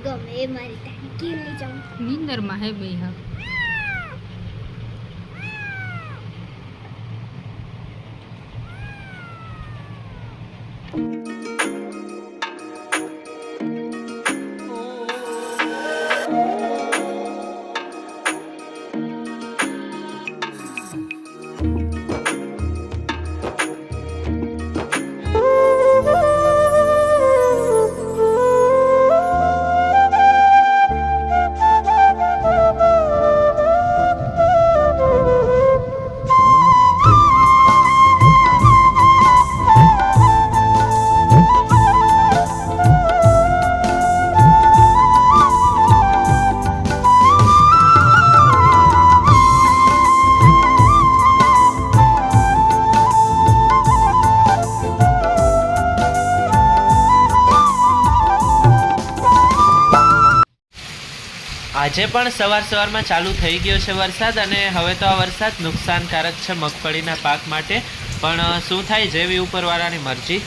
ગમે એ મારી ટાંકી લઈ જાઉં. નીંદરમાં હે બે હા. આજે પણ સવારમાં ચાલુ થઈ ગયો છે વરસાદ અને હવે તો આ વરસાદ નુકસાનકારક છે મગફળીના પાક માટે, પણ શું થાય જેવી ઉપરવાળાની મરજી.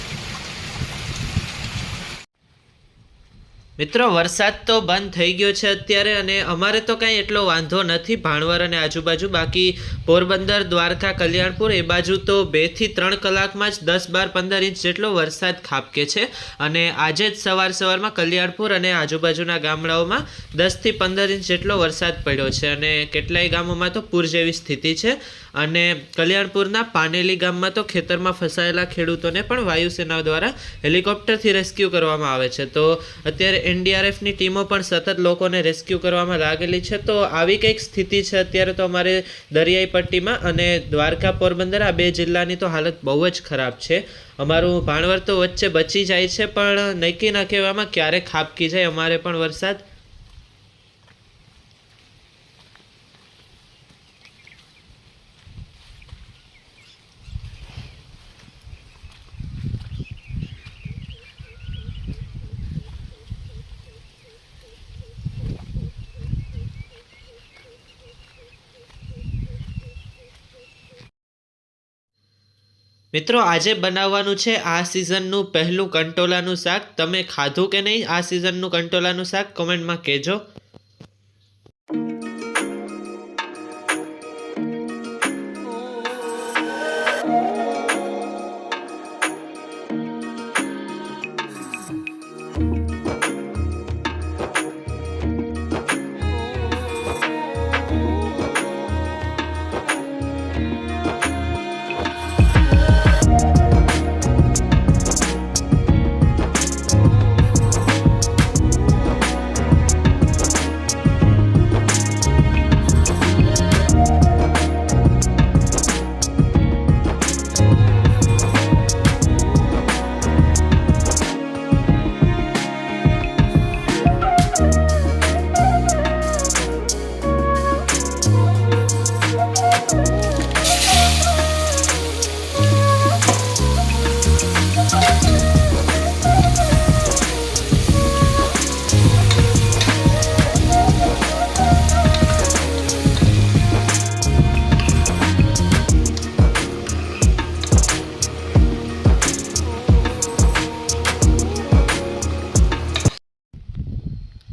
મિત્રો વરસાદ તો બંધ થઈ ગયો છે અત્યારે અને અમારે તો કાંઈ એટલો વાંધો નથી ભાણવર અને આજુબાજુ. બાકી પોરબંદર, દ્વારકા, કલ્યાણપુર એ બાજુ તો 2 થી 3 કલાકમાં જ 10-12-15 ઇંચ જેટલો વરસાદ ખાબકે છે. અને આજે જ સવારમાં કલ્યાણપુર અને આજુબાજુના ગામડાઓમાં 10 થી 15 ઇંચ જેટલો વરસાદ પડ્યો છે અને કેટલાય ગામોમાં તો પૂર જેવી સ્થિતિ છે. અને કલ્યાણપુરના પાનેલી ગામમાં તો ખેતરમાં ફસાયેલા ખેડૂતોને પણ વાયુસેના દ્વારા હેલિકોપ્ટરથી રેસ્ક્યુ કરવામાં આવે છે. તો અત્યારે એનડીઆરએફની ટીમો પણ સતત લોકોને રેસ્ક્યુ કરવામાં લાગેલી છે. તો આવી કંઈક સ્થિતિ છે અત્યારે તો અમારે દરિયાઈ પટ્ટીમાં. અને દ્વારકા, પોરબંદર આ 2 જિલ્લાની તો હાલત બહુ જ ખરાબ છે. અમારું ભાણવર તો વચ્ચે બચી જાય છે પણ નક્કી ન કહેવામાં ક્યારે ખાબકી જાય અમારે પણ વરસાદ. મિત્રો આજે બનાવવાનું છે આ સિઝનનું પહેલું કંટોલાનું શાક. તમે ખાધું કે નહીં આ સિઝનનું કંટોલાનું શાક કમેન્ટમાં કહેજો.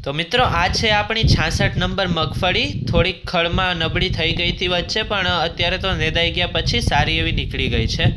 તો મિત્રો આ છે આપણી 66 નંબર મગફળી. થોડીક ખળમાં નબળી થઈ ગઈ હતી વચ્ચે, પણ અત્યારે તો નેદાઈ ગયા પછી સારી એવી નીકળી ગઈ છે.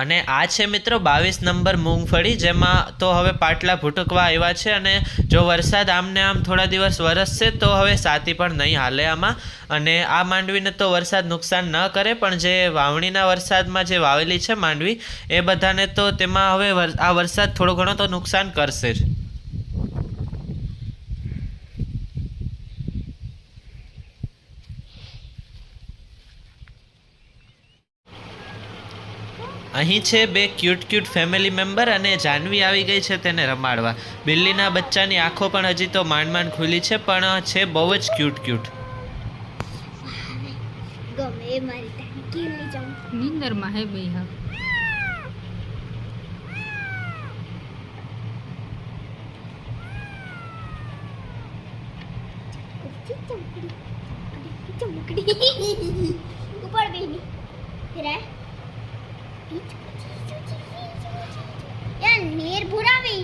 અને આ છે મિત્રો 22 નંબર મૂંગફળી, જેમાં તો હવે પાટલા ભૂટકવા આવ્યા છે. અને જો વરસાદ આમને આમ થોડા દિવસ વરસશે તો હવે સાતી પણ નહીં હાલે આમાં. અને આ માંડવીને તો વરસાદ નુકસાન ન કરે, પણ જે વાવણીના વરસાદમાં જે વાવેલી છે માંડવી એ બધાને તો તેમાં હવે આ વરસાદ થોડો ઘણો તો નુકસાન કરશે જ. અહીં છે 2 ક્યુટ ફેમિલી મેમ્બર અને જાનવી આવી ગઈ છે તેને રમાડવા. બિલ્લીના બચ્ચાની આંખો પણ હજી તો માંડ ખુલી છે, પણ છે બહુ જ ક્યુટ. ગમે એ મારી ટાંકી લઈ જાઉં. નીંદરમાં હે બે હા. ચમકડી ઉપર બેની ફિરાય યાર નેર ભુરાવે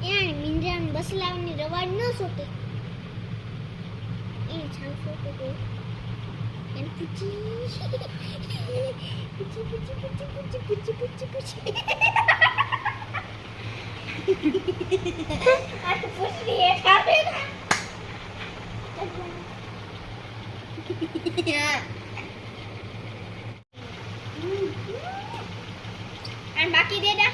યાર મિંદ્રાન બસલાવની રવાડ ન સોટે એ છાવ સોટે તો એન પૂછી આ તો પૂછી એ ખાવે યાર અને બાકી દેડા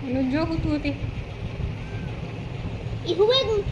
એનું જો હતું તે ઈ હુએ ગું